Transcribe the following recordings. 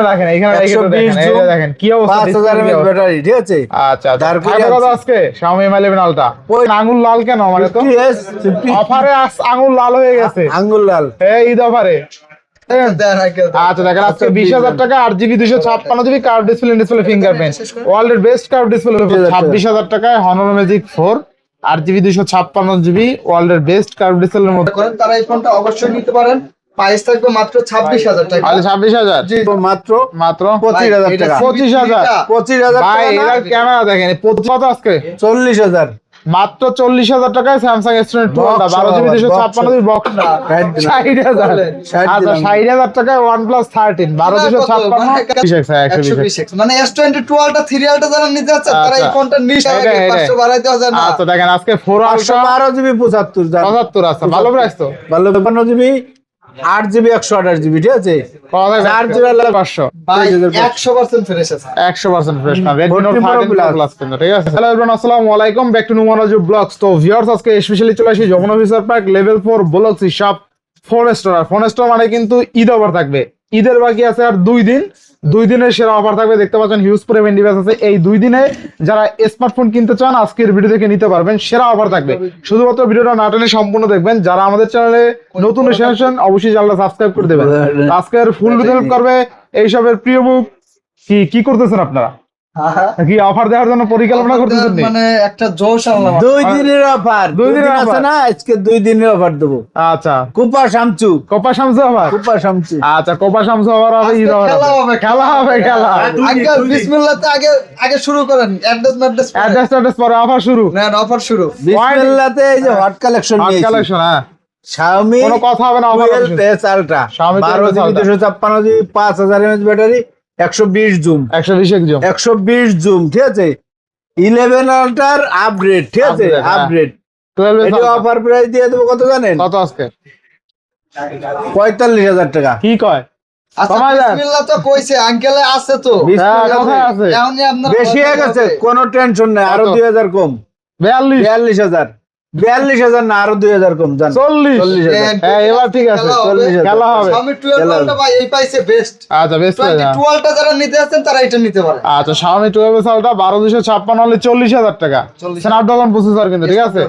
দেখেন এখানে দেখেন কি অবস্থা 5000 mAh ব্যাটারি, ঠিক আছে। আচ্ছা কত আজকে Xiaomi Mi 11 Ultra ওই আঙ্গুল লাল কেন মানে তো অফারে আঙ্গুল লাল হয়ে গেছে, আঙ্গুল লাল এই ঈদ অফারে। আচ্ছা দেখেন আজকে 20000 টাকা 8GB 256GB curve display fingerprint ওয়ার্ল্ডের বেস্ট কার্ভ ডিসপ্লে 26000 টাকায় Honor Magic 4 8GB 256GB ওয়ার্ল্ডের বেস্ট কার্ভ ডিসপ্লের মধ্যে করেন তারা এই ফোনটা অবশ্যই নিতে পারেন। প্রাইস থাকবে মাত্র 26000 টাকা। তাহলে 26000 জি মাত্র মাত্র 25000 টাকা। 25000 ভাই এর ক্যামেরা দেখেন কত আজকে 40000 মাত্র 40000 টাকায় Samsung S22 Ultra 12GB 256GB box 60000 আচ্ছা 60000 টাকায় OnePlus 13 1256 মানে S22 Ultra 3 Ultra যারা নিতে যাচ্ছে তারা এই ফোনটা নিতে হবে 500 বাড়াইতে হবে না। আচ্ছা দেখেন আজকে 4 Ultra 12GB 75 আছে ভালো প্রাইস তো ভালো 55GB 8GB 128GB, ঠিক আছে। 4GB 500 ভাই 100% ফ্রেশ আছে, 100% ফ্রেশ না Redmi Note 13 Plus কিন্তু ঠিক আছে। হ্যালো এভরিওয়ান আসসালামু আলাইকুম ব্যাক টু নুমারাজু ব্লগস। তো ভিউয়ার্স আজকে স্পেশালি চলে আসি Jamuna future park level 4 blogs shop phone store মানে কিন্তু ঈদ অফার থাকবে। ঈদের বাকি আছে আর 2 দিন, 2 দিনের সেরা অফার থাকবে। দেখতে পাচ্ছেন হিউজ পরিমাণ ডিভাইস আছে। এই 2 দিনে যারা স্মার্টফোন কিনতে চান আজকের ভিডিও থেকে নিতে পারবেন, সেরা অফার থাকবে। শুধুমাত্র ভিডিওটা না টেনে সম্পূর্ণ দেখবেন। যারা আমাদের চ্যানেলে নতুন এসেছেন অবশ্যই চ্যানেলটা সাবস্ক্রাইব করে দেবেন। আজকের ফুল হেল্প করবে এইসবের প্রিয় বুক। কি করতেছেন আপনারা? কি অফার দেওয়ার জন্য পরিকল্পনা করতেছেন? মানে একটা জোশ আনলাম। 2 দিনের অফার, 2 দিন আছে না, আজকে 2 দিনের অফার দেব। আচ্ছা কোপা শামচু অফার, কোপা শামচু আচ্ছা কোপা শামসু অফার হবে, ঈদ অফার হবে, খেলা হবে। আগে বিসমিল্লাহ তে আগে শুরু করেন। অ্যাড্রেস পরে অফার শুরু, নেন অফার শুরু। বিসমিল্লাহ তে এই যে হট কালেকশন নিয়েছি। হ্যাঁ Xiaomi কোনো কথা হবে না offer 12S Ultra 12GB 256GB 5000 mAh battery 120 zoom 120 zoom, ঠিক আছে। 11 Ultra আপগ্রেড, ঠিক আছে, আপগ্রেড 12 এটা অফার প্রাইস দিয়ে দেব কত জানেন? কত আজকে? 45000 টাকা। কি কয়? আচ্ছা বিসমিল্লাহ তো কইছে আঙ্কেলে আছে তো, কোথায় আছে? এখনই আপনার বেশি হয়ে গেছে, কোনো টেনশন নাই, আরো 2000 কম। 42000 না, আরো 2000 কম জান, 40000। হ্যাঁ এবার ঠিক আছে, 40000 খেলা হবে। Xiaomi 12 Ultra ভাই এই পাইছে বেস্ট। আচ্ছা বেস্ট 22 Ultra যারা নিতে যাচ্ছেন তারা এটা নিতে পারে। আচ্ছা Xiaomi 12 Ultra 12256 হলে 40000 টাকা। স্ন্যাপড্রাগন প্রসেসর কিন্তু ঠিক আছে,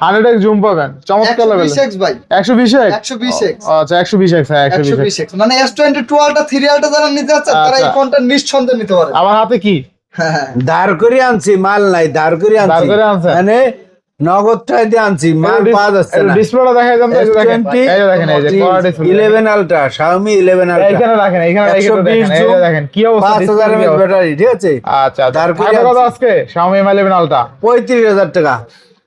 100x জুম পাবেন, চমৎকার লেভেল। 120x ভাই 120x 120x আচ্ছা 120x হ্যাঁ 120x মানে S22 Ultra 3 Ultra যারা নিতে যাচ্ছেন তারা এই ফোনটা নিঃসন্দেহে নিতে পারে। আমার হাতে কি ধার করে আনছি, মাল নাই, ধার করে আনছি, মানে নগদ টাকা দিয়ে আনছি, মাল পাওয়া যাচ্ছে না। ডিসপ্লেটা দেখাই দেন তো, এই যে দেখেন এই যে quad display 11 Ultra Xiaomi 11 Ultra এইখানে রাখেন, এইখানে দেখেন, এই যে দেখেন কি অবস্থা 5000 mAh ব্যাটারি, ঠিক আছে। আচ্ছা ধার করে কত আজকে Xiaomi Mi 11 Ultra 35000 টাকা।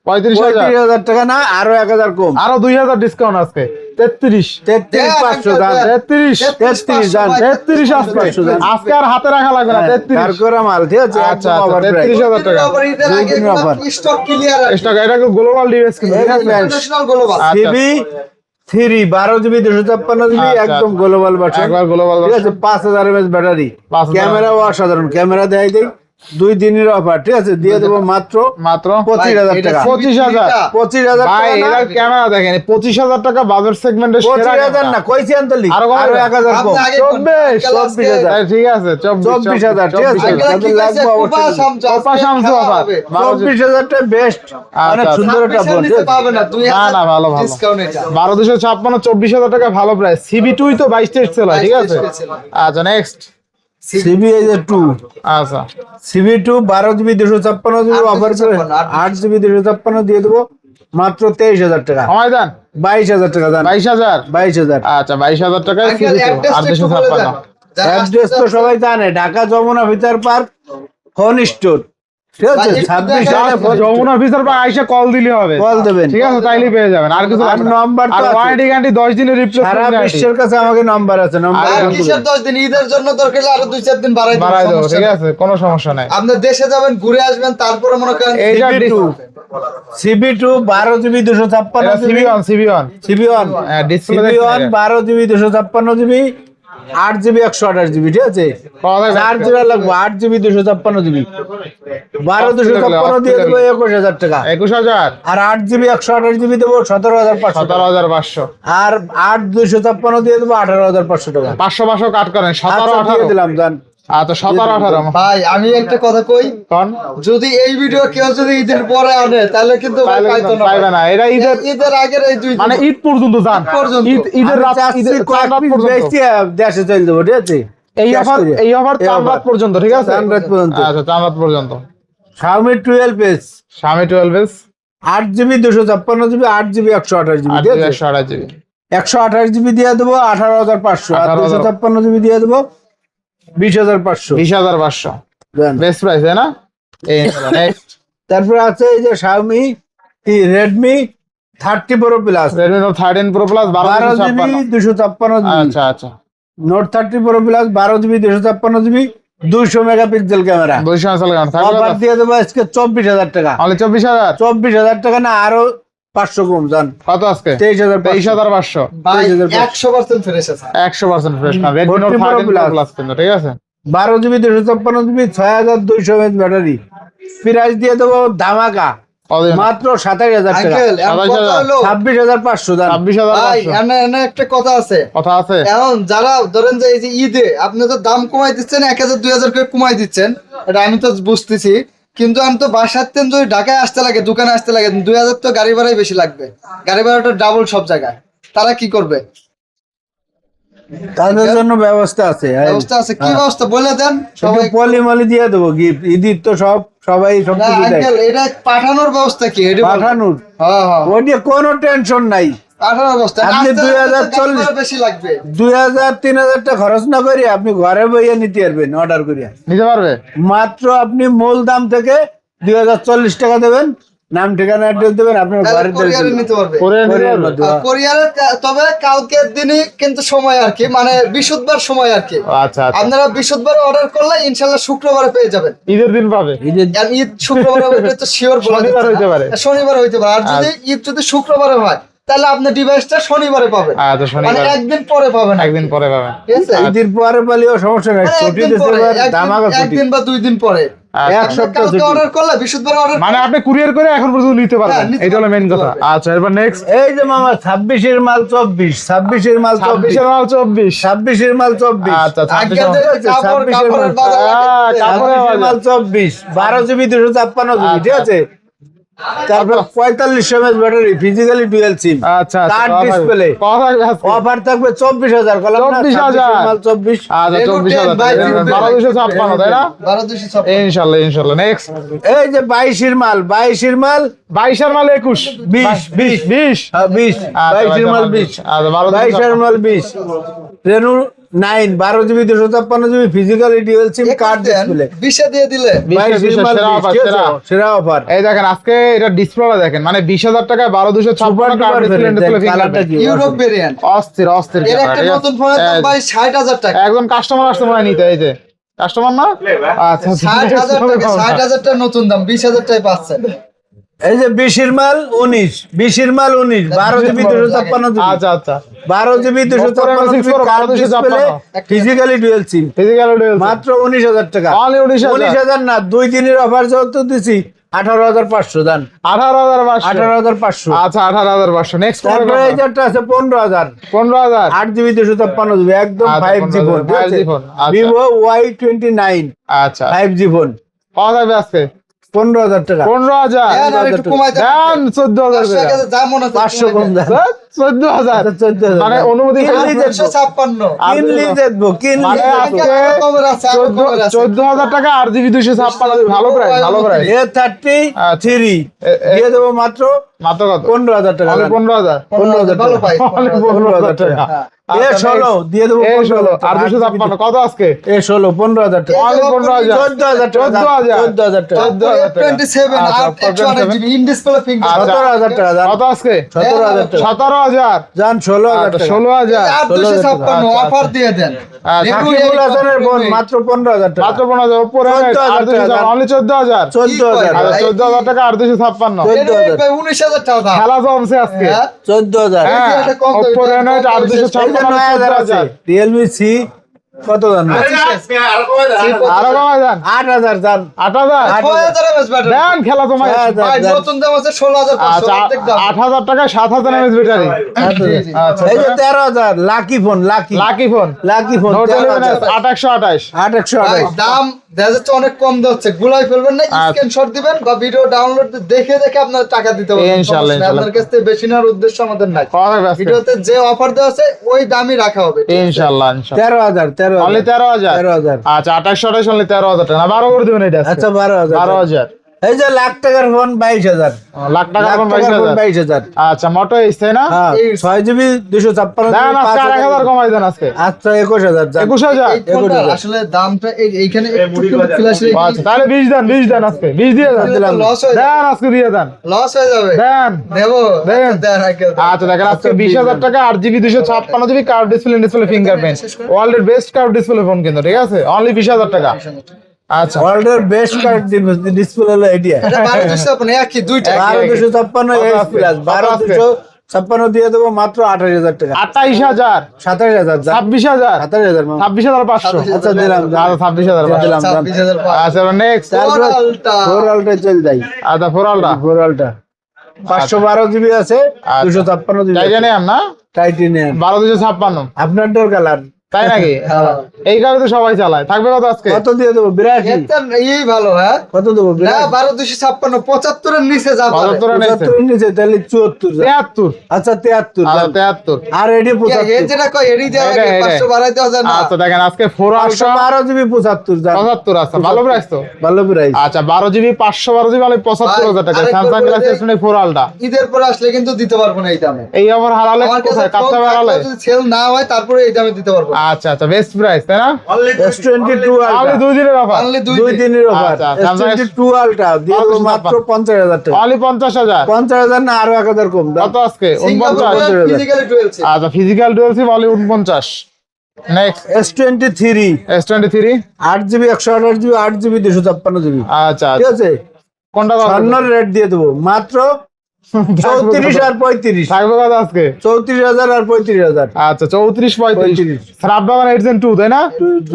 35000 টাকা না, আরো 1000 কম, আরো 2000 ডিসকাউন্ট আজকে 33500 দাম, 33 জান 33 আজকে আর হাতে রাখা লাগবে না 33 ধার করা মাল, ঠিক আছে। আচ্ছা 33000 টাকা স্টক ক্লিয়ার আছে। স্টক এটা গ্লোবাল ডিভাইস কিন্তু ঠিক আছে, international global CV 3 12GB 256GB একদম গ্লোবাল ভার্সন, একবার গ্লোবাল ঠিক আছে। 5000 mAh ব্যাটারি, ক্যামেরাও অসাধারণ, ক্যামেরা দেখাই দেই। 2 দিনের অফার, ঠিক আছে, দিয়ে দেবো মাত্র 25000 টাকা। 25000 ভাই এর ক্যামেরা দেখেন 25000 টাকা বাজেট সেগমেন্টের সেরা 25000 না, কইছি আন্তলি আরো 1000 কম, 24000 ঠিক আছে 24000, ঠিক আছে। তাহলে লাগবে অবশ্যই কোপা শামসু অফার 24000 টা বেস্ট, অনেক সুন্দর একটা ফোন, পাবে না তুই না ভালো ডিসকাউন্ট এটা 12256 24000 টাকা ভালো প্রাইস। CB2 তো 22 টেস্ট সেল হয়, ঠিক আছে। আচ্ছা নেক্সট CV 2, আচ্ছা CV2 12GB 256GB অফার করে 8GB 256 দিয়ে দেবো মাত্র 23000 টাকা। সময় দেন 22000 টাকা দাম, 22000 আচ্ছা 22000 টাকায় CB2 856। অ্যাড্রেস তো সবাই জানে, Dhaka Jamuna future park phone store, ঠিক আছে। 26 সালে যমুনা ফিচার পার্ক আইসা কল দিলে হবে, কল দেবেন, ঠিক আছে, তাইলেই পেয়ে যাবেন। আর কিছু নাম্বার আর ওয়ারেন্টি গ্যারান্টি 10 দিনের রিপ্লেসমেন্ট সারা গ্যারান্টি বিশ্বের কাছে আমাকে নাম্বার আছে, নাম্বার কিসের 10 দিন ঈদের জন্য দরকার হলে আরো 2-4 দিন বাড়াই দেবো, ঠিক আছে, কোনো সমস্যা নাই। আপনি দেশে যাবেন ঘুরে আসবেন তারপরে মনে করেন এইটা CV2 12GB 256 CB1 CV1 display 12GB 256GB 8GB 128GB, ঠিক আছে? চার জোড়া লাগবে 8GB 256GB, 12 256 দিয়ে দেবো 21,000 টাকা। 21,000 আর 8GB 128GB দেবো 17,500, 17,500 আর 8 256 দিয়ে দেবো 18,500 টাকা। 500 কাট করেন, 17 আচ্ছা, দিয়ে 18 দিলাম জান। আচ্ছা 17 18 ভাই আমি একটা কথা কই, কোন যদি এই ভিডিও কেউ যদি ঈদের পরে আনে তাহলে কিন্তু ভাই পাইতো না, পাইবে না, এটা ঈদের ঈদের আগের এই দুই মানে ঈদ পর্যন্ত যান, পর্যন্ত। ঈদের রাত, আমি ঈদের চাচ্ছি কয়েক রাত piece পর্যন্ত বেচে দেশে চলে যাবো, ঠিক আছে? এই শেষ অফার, করে। এই অফার এই চার offer। রাত পর্যন্ত, ঠিক আছে? চার রাত পর্যন্ত। আচ্ছা 4 রাত পর্যন্ত। Xiaomi 12S, Xiaomi 12s 8GB 256GB, 8GB 128GB, ঠিক আছে? 128 জিবি 128GB দিয়ে দেবো 18,500, আর 256GB দিয়ে দেবো 20,500। 20,500 জান। বেস্ট প্রাইস, তাই না? এই নেক্সট তারপরে আছে এই যে Xiaomi Redmi 30 Pro Plus, Redmi Note 13 Pro Plus 12GB 12 256GB, আচ্ছা আচ্ছা Note 30 Pro Plus 12GB 256GB, 200 megapixel camera. 200 MS লাগানো অফার থাকবে দিয়ে দেবো আজকে 24,000 টাকা। অনলি 24,000 24,000 টাকা না, আরো 500 কম জান। কত আজকে? 23,500। 23,500 ভাই 23,500 100% ফ্রেশ আছে। 100% ফ্রেশ না Redmi Note 14 Pro 13 Pro Plus। Plus কিন্তু, ঠিক আছে? 12GB 256GB, 6,200 mAh battery. Price দিয়ে দেবো ধামাকা কতদিন? মাত্র 27,000 টাকা। আঙ্কেল এখন কথা হলো 26,500 দাম। ভাই 26,500 এনে একটা কথা আছে, কথা আছে। এখন যারা ধরেন যে এই যে ঈদে আপনি তো দাম কমাই দিচ্ছেন 1,000 2,000 করে কমাই দিচ্ছেন, এটা আমি তো বুঝতেছি, কিন্তু আমি তো বাসার তেন যদি ঢাকায় আসতে লাগে, দোকানে আসতে লাগে 2,000 তো গাড়ি ভাড়াই বেশি লাগবে, গাড়ি ভাড়াটা ডাবল সব জায়গায়, তারা কি করবে? তাদের জন্য ব্যবস্থা আছে। ব্যবস্থা আছে, কি ব্যবস্থা বলে দেন সবাই। পলিমলি দিয়ে দেবো গিফট, ঈদের তো সবাই সব না কিছু দেয়। আঙ্কেল এটা পাঠানোর ব্যবস্থা কি? এটা বলেন। পাঠানোর হ্যাঁ হ্যাঁ ওই নিয়ে কোনো টেনশন নাই। পাঠানোর ব্যবস্থা, আপনি আসতে আসতে তো 2040 গাড়ি ভাড়া বেশি লাগবে। 2,000-3,000 টাকা খরচ না করে আপনি ঘরে বইয়ে নিতে পারবেন অর্ডার করিয়া। নিতে পারবে? মাত্র আপনি মূল দাম থেকে 2,040 টাকা দেবেন, নাম ঠিকানা অ্যাড্রেস দেবেন, আপনার তাহলে ঘরে কোরিয়ারে নিতে পারবে। করে নিতে পারবে? কোরিয়ারে তবে কালকের দিনই কিন্তু সময় আর কি, মানে বৃহস্পতিবার সময় আর কি। আচ্ছা আচ্ছা আপনারা বৃহস্পতিবার অর্ডার করলে ইনশাল্লাহ শুক্রবারে পেয়ে যাবেন। ঈদের দিন পাবে? আর ঈদ শুক্রবার হবে এটা তো শিওর বলা শনিবার যাচ্ছে হইতে না। পারে। শনিবার হইতে পারে, আর যদি ঈদ যদি শুক্রবারে হয় তাহলে আপনি ডিভাইসটা শনিবারে পাবেন, আচ্ছা মানে শনিবার একদিন পরে পাবেন। একদিন পরে পাবেন। ঠিক আছে? ঈদের পরে পালিও সমস্যা নাই, মানে ছুটি একদিন দিতে পরে, এবার ধামাকা ছুটি। একদিন বা 2 দিন পরে। আচ্ছা। এক সপ্তাহ কালকে ছুটি। অর্ডার করলে বৃহস্পতিবার অর্ডার মানে আপনি কুরিয়ার করে এখন পর্যন্ত নিতে পারবেন, হ্যাঁ, নিতে এটা হলো মেইন কথা। পারবেন। আচ্ছা এবার নেক্সট এই যে মামা 26-এর মাল 24, 26-এর মাল 26 এর মাল 24। 26-এর মাল 24, আচ্ছা আগে 26 থেকে কাপড় 26 কাপড়ের বাজার হ্যাঁ, লাগে। কাপড়ের 26-এর মাল 24, 12GB 256GB, ঠিক আছে? তারপর 4500 mAh ব্যাটারি, ফিজিক্যালি ডুয়াল সিম, আচ্ছা কার্ড ডিসপ্লে। অফার থাকবে 24,000, কলাম না 24,000 26-এর মাল 24। আচ্ছা Record 24,000 by 1256 তাই না? 12,256 ইনশাআল্লাহ ইনশাআল্লাহ নেক্সট এই যে 22-এর মাল 22 এর মাল 21 20 হ্যাঁ, 20, 22-এর মাল 20, আচ্ছা 22-এর মাল 20, রেনু 9 12GB 256GB, ফিজিক্যালি ডুয়াল সিম, কার্ড ডিসপ্লে। 20 দিয়ে দিলে 22-এর মাল সেরা 20, offer, ঠিক আছে? সেরা। সেরা অফার। এই দেখেন আজকে এটা ডিসপ্লেটা দেখেন, মানে 20,000 টাকায় 12,256 কার্ড ডিসপ্লে কালারটা কি? Europe variant. অস্থির অস্থির এর একটা নতুন ফোনের দাম ভাই 60,000 টাকা। একজন কাস্টমার আসছে মনে হয় নিতে, এই যে কাস্টমার না? আচ্ছা 60,000 টাকা, 60,000 টাকা নতুন দাম, 20,000 টাকায় পাচ্ছেন। এই যে 20-এর মাল 19, 20-এর মাল 19, 12GB 256GB, আচ্ছা আচ্ছা 12GB 256GB, card display, physically dual SIM, physical dual মাত্র 19,000 টাকা। অনলি 19,000 19,000 না, 2 দিনের অফার যত দিছি 18,500 দান, 18,500 18,500। আচ্ছা 18,500 নেক্সট তারপরে এই যেটা আছে 15,000, 15,000 8GB 256GB, একদম আচ্ছা, 5G ফোন, 5G ফোন, আচ্ছা। Vivo Y29 আচ্ছা 5G ফোন, পাওয়া যাবে আজকে 15,000 টাকা। 15,000 হ্যাঁ, আর একটু কমাই দেন। দাম 14,000 500 টাকা যা মনে হচ্ছে 500 কম দান। 14,000 14,000 মানে অনুমতি কিনলি দেখবো, 156 কিনলি দেখবো, কিনলি মানে দেখবো। আজকে আরো কমের আছে, আরো কমের আছে। 14,000 টাকা 8GB 256 ভালো প্রাইস ভালো প্রাইস A33 এ- দিয়ে দেবো মাত্র মাত্র কত? 15,000 টাকা। অনলি 15,000 15,000 ভালো পাই। অনলি 15,000 টাকা A16 দিয়ে দেবো A16 আর 15,000 256 কত আজকে? A16 15,000 টাকা। অনলি 15,000 14,000 টাকা। 14,000 টাকা। 14,000 টাকা। 27 আচ্ছা, আর 128GB ইন ডিসপ্লে ফিঙ্গার। আচ্ছা। 17,000 টাকা দাম। কত আজকে? 17,000 টাকা। 17,000 যান 16,000 টাকা। 16,000 আর 256 আচ্ছা, অফার দিয়ে দেন। আচ্ছা। সাকিবুল হাসানের বোন মাত্র 15,000 টাকা। মাত্র 15,000 উপরে 14,000 টাকা। অনলি 14,000 14,000 কি কয়? আচ্ছা 14,000 টাকা আর 256 14,000 ভাই 19,000 টাকা দাম। খেলা জমছে আজকে হ্যাঁ? 14,000 হ্যাঁ এটা কম তো, উপরে এটা নয় কম আর তো, 256 এই যে 9,000 আছে। 14,000 Realme C কত জান আরো কমাই দেন 8,000 জান 8,000 6,000 এমএস ব্যাটারি দেন খেলা তোমায় ভাই নতুন দাম আছে 16,500 আচ্ছা অর্ধেক দাম 8,000 টাকা 7,000 এমএস ব্যাটারি আচ্ছা এই যে 13,000 lucky phone lucky lucky phone lucky phone note 11 828 ভাই 828 দাম দেখা যাচ্ছে অনেক কম দিচ্ছে গুলাই ফেলবেন না আচ্ছা। স্ক্রিনশট দিবেন বা ভিডিও ডাউনলোড দেখে আপনার টাকা দিতে পারবেন ইনশাআল্লাহ, সমস্যা নেই। আপনার কাছ থেকে বেশি নেওয়ার উদ্দেশ্য আমাদের নাই কথা ব্যস্ত ভিডিওতে যে অফার দেওয়া আছে ওই দামই রাখা হবে ইনশাআল্লাহ 13,000 অনলি 13,000 13,000 আচ্ছা 28 অনলি 13,000 টাকা না 12 করে দিবেন এটা আচ্ছা 12,000 12,000 এই যে লাখ টাকার ফোন 22,000 লাখ টাকা ফোন 22,000 22,000 আচ্ছা মোটো এসছে না হ্যাঁ এই 6GB 256 দেন আজকে 8,000 কমাই দেন আজকে আচ্ছা 21,000 জান 21,000 এই ফোনটা আসলে দামটা এইখানে একটু ফ্ল্যাশ আচ্ছা তাহলে 20 দেন আজকে 20 দিয়ে দেন লস হয়ে যাবে দেন আজকে দিয়ে দেন লস হয়ে যাবে দেন দেবো দেন। দেন আগে আচ্ছা দেখেন আজকে 20,000 টাকা 8GB 256GB curve display fingerprint ওয়ার্ল্ডের বেস্ট কার্ভ ডিসপ্লে ফোন কিন্তু ঠিক আছে অনলি 20,000 টাকা আচ্ছা ওয়ার্ল্ডের বেস্ট কার্ড ডিসপ্লে হলো এডিয়া এটা 12,256 একই দুইটা 12,256 এস প্লাস 12,256 দিয়ে দেবো মাত্র 28,000 টাকা 28,000 27,000 জান 26,000 27,000 মামা। 26,500 আচ্ছা দিলাম আচ্ছা 26,500 দিলাম 26,500 আচ্ছা next Four Alta। Four ultra চল যাই আচ্ছা ফোরালটা ফোর আলটা 512GB আছে 256GB তাই জানি না টাইটেনিয়াম 12,256 আপনার ডোর কালার তাই নাকি এই কারণে তো সবাই চালায় থাকবে কত আজকে কত দিয়ে দেবো 82 এটা এই ভালো হ্যাঁ কত দেবো না 12,256 75 এর নিচে যা পারে 75 নিচে 75 নিচে তাহলে 74 73 আচ্ছা 73 আচ্ছা জান। 73 আর এডি এ 75 যেটা কয় এডি দেওয়া এটা, এটা। 500 বাড়াই দেওয়া যায় না আচ্ছা দেখেন আজকে ফোরালটা 512GB 75 জান 75 আছে ভালো প্রাইস তো ভালো প্রাইস আচ্ছা 12GB 512GB মানে 75,000 টাকা আরেকবার স্যামসাং বলে গ্যালাক্সি দেই। S24 ফোরালটা ঈদের পরে আসলে কিন্তু দিতে পারবো না এই দামে এই অফার হারালে আমার কাছে কোথায় ফোন কাপটা হারালে থাকলেও যদি সেল না হয় তারপরে এই দামে দিতে পারবো আচ্ছা আচ্ছা বেস্ট প্রাইস তাই না S22 আমি আলটা 2 দিনের অফার অনলি দুই দুই দিন দিনের অফার আচ্ছা, Samsung S22 আলটা দিয়ে দেবো মাত্র 50,000 টাকা অনলি 50,000 50,000 না আরো 1,000 কম দাম কত আজকে 49 49,000 ফিজিক্যালি 12 আচ্ছা physical dual SIM only 49 next S23 S23 8GB 128GB 8GB 256GB আচ্ছা ঠিক আছে কোনটা কত স্বর্ণের রেট দিয়ে দেবো মাত্র 34 আর 35 থাকবে কত আজকে 34,000 আর 35,000 আচ্ছা 34 35 35 স্ন্যাপড্রাগন 8 Gen 2 তাই না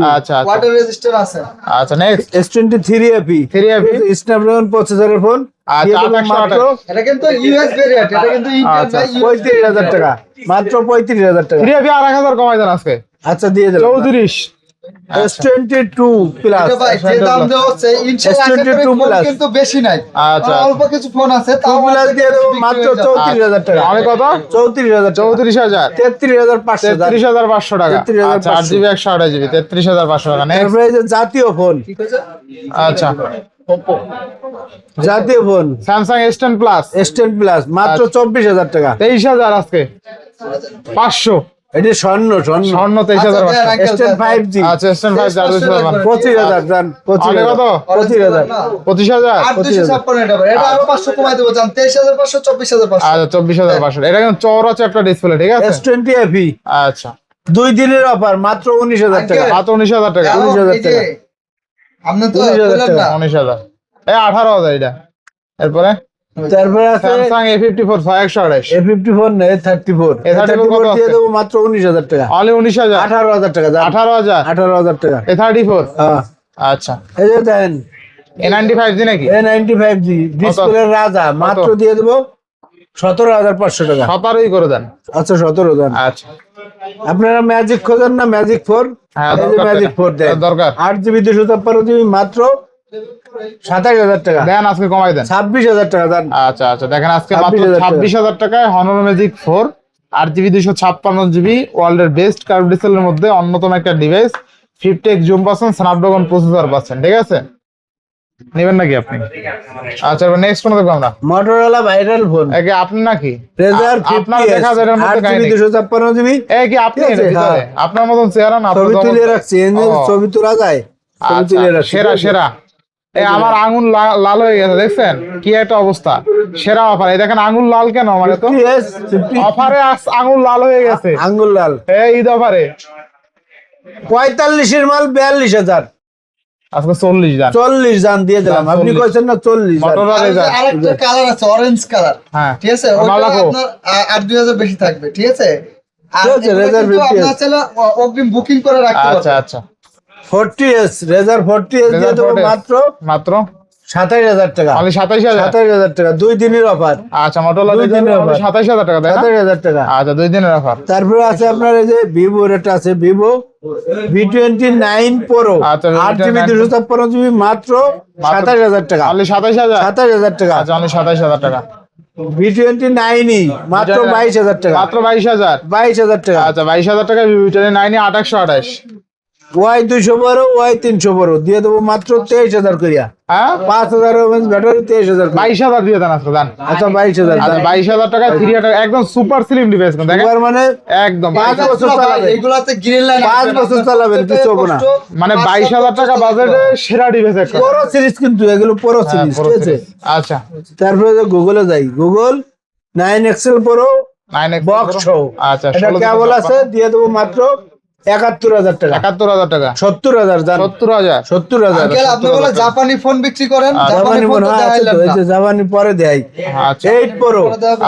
আচ্ছা আচ্ছা ওয়াটার রেজিস্টার আছে আচ্ছা next S23 FE 3FE Snapdragon প্রসেসরের ফোন দিয়ে আচ্ছা, দেবো 828 মাত্র এটা কিন্তু ইউএস ভেরিয়েন্ট এটা কিন্তু ইন্টার আচ্ছা, না 35,000 টাকা মাত্র 35,000 টাকা 3FE আর 1,000 কমাই দেন আজকে আচ্ছা দিয়ে দিলাম 34 S22 প্লাস এটা ভাই যে দাম দেওয়া হচ্ছে ইনশাআল্লাহ আশা করি S22 ফোন plus। কিন্তু বেশি নাই আচ্ছা, আর অল্প কিছু ফোন আছে তাও প্লাস দিয়ে দেবো মাত্র 34,000 টাকা অনেক কত 34,000 টাকা 34,000 33,500 33,500 টাকা 33,500 আচ্ছা 8GB 128GB 33,500 টাকা নেক্সট তারপরে এই যে জাতীয় ফোন ঠিক আছে আচ্ছা জাতীয় phone Samsung S10 plus S10 plus মাত্র 24,000 টাকা 23,000 আজকে 500 এটি স্বর্ণ স্বর্ণ স্বর্ণ 23,500 S10 5G আচ্ছা S10 5 25,000 জান অনেক কত 25,000 25,000 8,256 এটা ভাই এটা আরো 500 কমাই দেবো জান 23,500 24,500 আচ্ছা 24,500 এটা কিন্তু চওড়াচ্ছে একটা ডিসপ্লে ঠিক আছে S20 FE আচ্ছা দুই দিনের অফার মাত্র 19,000 টাকা মাত্র 19,000 টাকা 19,000 এই যে, টাকা। আপনি তো 19,000 বললেন না 19,000 এই 18,000 এটা এরপরে তারপরে আছে স্যামসাং A54 628 A54 না A34 A34 কত দিয়ে আছে? দেবো মাত্র 19,000 টাকা অনলি 19,000 18,000 টাকা জান 18,000 18,000 টাকা A34 হ্যাঁ আচ্ছা এই যে দেন A95 নাকি A95G ডিসপ্লের রাজা মাত্র দিয়ে দেবো 17,500 টাকা 17ই করে দেন আচ্ছা 17 দেন আচ্ছা আপনারা ম্যাজিক খোঁজেন না ম্যাজিক 4 হ্যাঁ, এই যে দরকার ম্যাজিক এটা। 4 দেন দরকার। 8GB 256GB মাত্র 27,000 টাকা দেন আজকে কমাই দেন 26,000 টাকা দেন আচ্ছা আচ্ছা দেখেন আজকে মাত্র 26,000 টাকা। 26,000 টাকায় হনর ম্যাজিক 4 8GB 256GB ওয়ার্ল্ডের বেস্ট কার্ভ ডিসপ্লের মধ্যে অন্যতম একটা ডিভাইস 50x জুম পাচ্ছেন স্ন্যাপড্রাগন প্রসেসর পাচ্ছেন ঠিক আছে নেবেন নাকি আপনি আচ্ছা এবার নেক্সট কোন দেখবো আমরা মোটরোলা ভাইরাল ফোন একে আপনি নাকি Razer আপনার 50s দেখা যায় এর মধ্যে 8GB কাহিনী 256GB এই কি আপনি ঠিক আছে, এর ভিতরে? হ্যাঁ। আপনার মতন চেহারা না ছবি আপনার তুলে মতন- রাখছি এনে ও। ছবি তোলা যায় ছবি আচ্ছা, তুলে রাখছি সেরা সেরা এই আমার আঙুল লাল হয়ে গেছে দেখছেন কি একটা অবস্থা সেরা অফার এই দেখেন আঙুল লাল কেন আমার তো 50s 50 অফারে আঙুল লাল হয়ে গেছে আঙ্গুল লাল এই ঈদ অফারে 45 এর মাল 42,000 আজকে 40 জান 40 জান দিয়ে দিলাম জান, আপনি 40 কইছেন না 40 জান। মোটরোলা রেজার আরেকটা কালার আছে অরেঞ্জ কালার হ্যাঁ ঠিক আছে আমার ওটা লাগো। আপনার 8,000 বেশি থাকবে ঠিক আছে আর ঠিক আছে, এগুলো Razer কিন্তু 50s আপনার চাইলে অগ্রিম বুকিং করে রাখতে আচ্ছা পারবেন। আচ্ছা 40s রেজার 40s দিয়ে দেবো মাত্র মাত্র 27,000 টাকা। অনলি 27000 27,000 টাকা 2 দিনের অফার। আচ্ছা মোটরোলা 2 দিনের offer। 27000 টাকা তাই না 27,000 টাকা। আচ্ছা 2 দিনের অফার তারপরে আছে আপনার এই যে ভিভো, এটা আছে ভিভো V29 Pro আচ্ছা, 8GB V29 256GB মাত্র 27,000 টাকা। অনলি 27000 27,000 টাকা। আচ্ছা অনলি 27000 টাকা V29 মাত্র 22,000 টাকা। মাত্র 22000 22,000 টাকা। আচ্ছা 22000 টাকা ভিভো 9 2828 ওয়াই 212 ওয়াই 312 দিয়ে দেবো মাত্র 23,000 করিয়া। হ্যাঁ 5,000 mAh ব্যাটারি 23,000 করিয়া। 22000 দিয়ে দেন আজকে দেন আচ্ছা 22,000 আচ্ছা 22000 টাকা 3 একদম সুপার স্লিম ডিভাইস দেখেন এবার মানে একদম 5 বছর চালাবে। এগুলাতে গ্রিন লাইন 5 বছর চালাবেন, কিছু হবে না। মানে 22000 টাকা বাজেটে সেরা ডিভাইস একটা পুরো সিরিজ কিন্তু এগুলো পুরো সিরিজ, পুরো ঠিক আছে। series। আচ্ছা তারপরে যে গুগলে যাই, Google 9 XL Pro 9x box সহ। আচ্ছা এটা 16 কেবল আছে, দিয়ে দেবো মাত্র 71,000 টাকা। 71000 টাকা 70,000 জান, 70000 70,000 আঙ্কেল আপনি বলে জাপানি ফোন বিক্রি করেন, জাপানি ফোন মনে তো হয় আছে দেখাইলেন তো, এই না। যে জাপানি পরে দেয়। আচ্ছা 8 Pro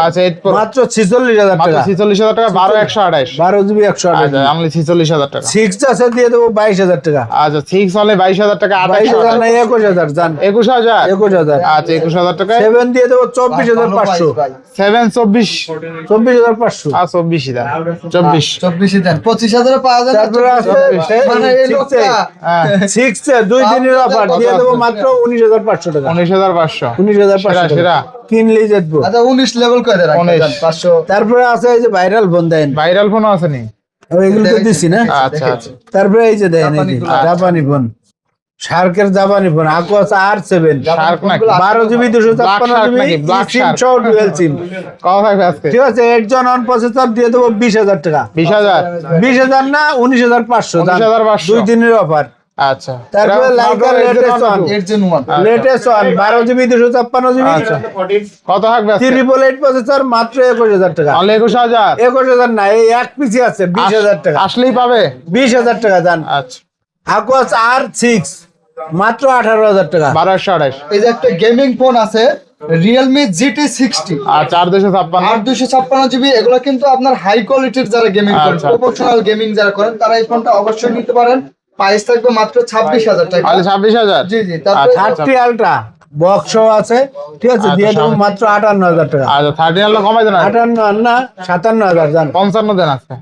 আচ্ছা 8 Pro মাত্র 46,000 মাত্র টাকা। 46000 টাকা 12128 12GB 128 আচ্ছা অনলি 46000 টাকা 6 আছে, দিয়ে দেবো 22,000 টাকা। আচ্ছা 6 অনলি 22000 টাকা 22,000 না 28000 21,000 জান, 21000 21,000। আচ্ছা 21000 টাকা 7 দিয়ে দেবো 24,500। 7 24 24,500। আর 24 দেন 24 24 দেন 25,000 পাওয়া যায় না, তারপরে আছে 24,000 মানে এই লোকটা হ্যাঁ 6 2 দিনের অফার, দিয়ে দেবো মাত্র 19,500 টাকা। 19500 19,500 সেরা, টাকা কিনলেই যেত। আচ্ছা 19 লেভেল করে রাখেন 19 500। তারপরে আছে এই যে ভাইরাল ফোন দেন, ভাইরাল ফোনও আছে নি এগুলো তো দিছি না। আচ্ছা আচ্ছা তারপরে এই যে দেন জাপানি গুলো। জাপানি ফোন, শার্কের জাপানি ফোন Aquos R7 শার্ক নাকি 12GB 256GB নাকি? Black সিম Shark। সহ ডুয়াল সিম, কত থাকবে আজকে ঠিক আছে। 8 জন অন প্রসেসর, দিয়ে দেবো 20,000 টাকা। 20000 20,000 না 19,500 দাম, 19,500 2 দিনের অফার। আচ্ছা তারপরে এটা লাইকার আপনার লেটেস্ট ওয়ান, এর জন্য লেটেস্ট ওয়ান 12GB 256GB আচ্ছা কত থাকবে আজকে 888 প্রসেসর মাত্র 21,000 টাকা। অনলি 21000 21,000 না, এই এক পিসি আছে 20,000 টাকা। আসলেই পাবে 20,000 টাকা দান। আচ্ছা Aquos R6 মাত্র 18,000 টাকা। 1228 এই যে একটা গেমিং ফোন আছে Realme GT60 আর 4256 আর 256GB, এগুলো কিন্তু আপনার হাই কোয়ালিটির যারা গেমিং করেন, আচ্ছা। প্রফেশনাল গেমিং যারা করেন, তারা এই ফোনটা অবশ্যই নিতে পারেন। প্রাইস থাকবে মাত্র 26,000 টাকা। অনলি 26000 জি জি, তারপরে আচ্ছা। 30 আলট্রা বক্স আছে, ঠিক আছে, আচ্ছা, দিয়ে দেবো সামনে। মাত্র 58,000 টাকা। আচ্ছা 13 আলো কমাই দেন 58 না 57,000 জান। 55 দেন আজকে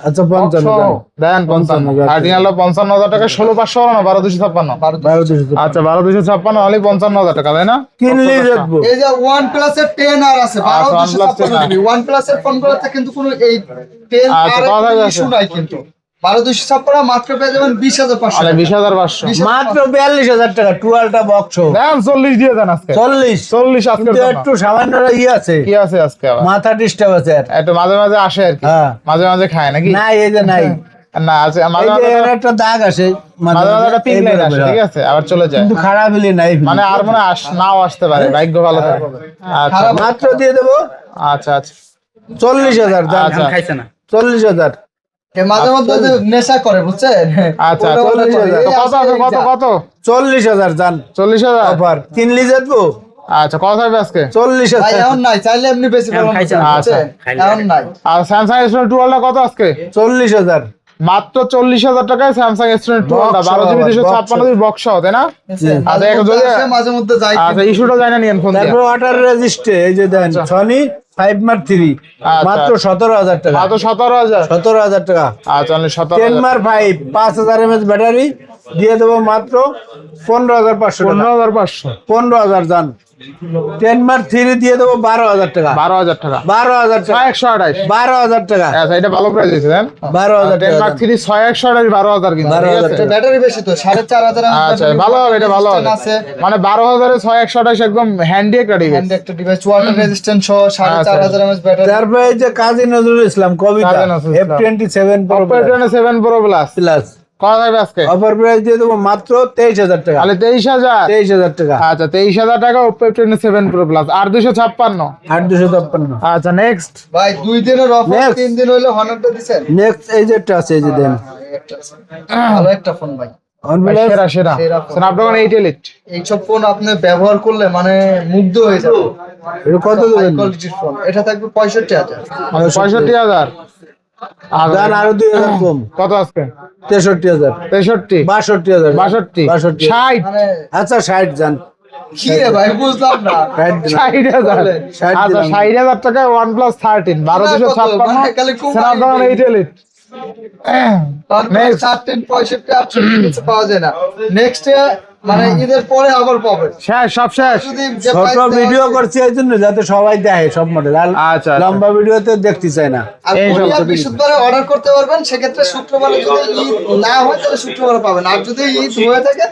আচ্ছা 55 জান। দেন 55 13 আলো 55000 টাকা 16500 না 12256 12,200 আচ্ছা 12256 অনলি 55000 টাকা তাই না কিনলেই দেখবো। এই যে OnePlus এর 10R আছে আচ্ছা, OnePlus 12,256GB। OnePlus এর ফোনগুলোতে কিন্তু কোনো এই 10R আচ্ছা, এর কথা কোনো আছে। ইস্যু নাই, কিন্তু 12,256 মাত্র পেয়ে যাবেন 20,500 অনলি 20500 মাত্র 42,000 টাকা 12টা বক্স। দেন 40 দিয়ে দেন আজকে 40 আজকে কিন্তু একটু সামান্য আছে, কি আছে আজকে আবার মাথা ডিস্টার্ব আছে আর। একটু মাঝে মাঝে আসে আর কি হ্যাঁ। মাঝে মাঝে খায় নাকি নাই এই যে নাই, না আছে মাঝে এই যে মাঝে এর একটা দাগ আসে মাঝে মাঝে একটা পিং লাইন আসে ঠিক আছে আবার চলে যায় কিন্তু খারাপ হলে নাই, মানে আর মনে হয় নাও আসতে পারে ভাগ্য ভালো থাকে আচ্ছা মাত্র দিয়ে দেবো আচ্ছা আচ্ছা 40,000 দাম। আচ্ছা। 40,000 এ মাঝে মধ্যে যে নেশা করে বুঝছেন, আচ্ছা ওটা বলে 40,000 এই কত আসে, আছে এই কত যা। কত 40,000 জান 40000 অফার, কিনলি যেতবো আচ্ছা কত থাকবে আজকে ভাই 40,000 এখন নাই, চাইলে এমনি বেশি বলুন আচ্ছা। এখন নাই। আর স্যামসাং S22 কত আজকে 40,000 মাত্র 40000 টাকায় স্যামসাং S22 Box 12GB সহ, 256 বক্স সহ তাই না মাঝে এক মধ্যে যদি- আসে, মাঝে মধ্যে যাই আচ্ছা ইস্যুটা যায় না নিয়েন ফোন দিয়ে তারপর ওয়াটার রেজিস্টে এই যে দেন সনি 5 Mark 3 আচ্ছা। মাত্র 17,000 টাকা। মাত্র 17000 17,000 টাকা। আচ্ছা অনলি 10 17000 Mark 5 5000 mAh ব্যাটারি, দিয়ে দেবো মাত্র 15,500 টাকা। 15500 15,000 জান। 10 Mark 3 দিয়ে দেবো 12,000 টাকা। 12000 টাকা 12,000 টাকা। 128 12,000 টাকা। আচ্ছা এটা ভালো প্রাইস দিয়েছে দেন 12,000 10 টাকা। মার্ক 3 6128 12000 কিন্তু ঠিক 12,000 আছে? টাকা। ব্যাটারি বেশি তো 4,500 আচ্ছা ভালো হবে এটা ভালো হবে আছে। মানে 12000 এ 6128 একদম হ্যান্ডি একটা ডিভাইস হ্যান্ড একটা ডিভাইস ওয়াটার রেজিস্ট্যান্ট সহ 4,500 mAh ব্যাটারি। তারপরে এই যে কাজী নজরুল ইসলাম কবিতা Kazi Nazrul Islam. F27 Pro Oppo A7 Pro Plus plus কত থাকবে আজকে অফার প্রাইস দিয়ে দেবো মাত্র 23,000 টাকা। তাহলে 23000 23,000 টাকা। আচ্ছা 23000 টাকা Oppo A7 Pro Plus আর 256 8,256। আচ্ছা নেক্সট ভাই 2 দিনের অফার Next. 3 দিন হইলো হনারটা দিবেন। নেক্সট এই যে একটা আছে এই যে দেন ভালো একটা ফোন ভাই, OnePlus সেরা সেরা সেরা phone। Snapdragon 8 Elite এইসব ফোন আপনি ব্যবহার করলে মানে মুগ্ধ হয়ে যাবে। এটা কত হাই দেবেন? কোয়ালিটির ফোন, এটা থাকবে 65,000। মানে 65000 দান আরো 2000 কম, কত আজকে? 63,000, 63, 62,000, 62, 62, 60, মানে আচ্ছা 60 জান, কি রে ভাই বুঝলাম না। 60 দিলাম। 60,000, 60 আচ্ছা দিলাম। 60,000 টাকায় OnePlus 13 1256 মানে খালি কমাই Snapdragon দিই। 8 Elite। Next, 65 কিছু পাওয়া যায় না। নেক্সট মানে ঈদের পরে আবার পাবেন। শেষ, সব শেষ। যদি যে ছোট price দেওয়া ভিডিও হচ্ছে- করছি এই জন্য যাতে সবাই দেখে সব মডেল, আর আচ্ছা, লম্বা ভিডিওতে দেখতে চায় না। আর এই কুরিয়ার সব বৃহস্পতিবারে অর্ডার করতে পারবেন, সেক্ষেত্রে শুক্রবারে যদি ঈদ না হয় তাহলে শুক্রবারে পাবেন, আর যদি ঈদ হয়ে থাকে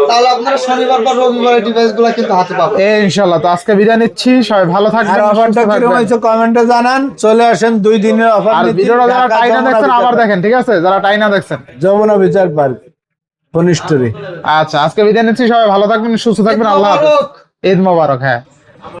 তাহলে আপনারা শনিবার বা রবিবারে ডিভাইস গুলো কিন্তু হাতে পাবেন। ইনশাআল্লাহ। তো আজকে বিদায় নিচ্ছি, সবাই ভালো আর থাকবেন, অফারটা সুস্থ কিরকম থাকবেন। হয়েছে কমেন্টে জানান। চলে আসেন 2 দিনের অফার আর নিতে। ভিডিওটা যারা ঢাকা টাইনা যমুনা দেখছেন বিচার আবার পার্ক। দেখেন, ঠিক আছে? যারা টাইনা দেখছেন। যমুনা বিচার পার্ক, ফোন স্টোরি। আচ্ছা, আজকে বিদায় নিচ্ছি, সবাই ভালো থাকবেন, সুস্থ থাকবেন, আল্লাহ হাফেজ। মোবারক। ঈদ মোবারক। হ্যাঁ।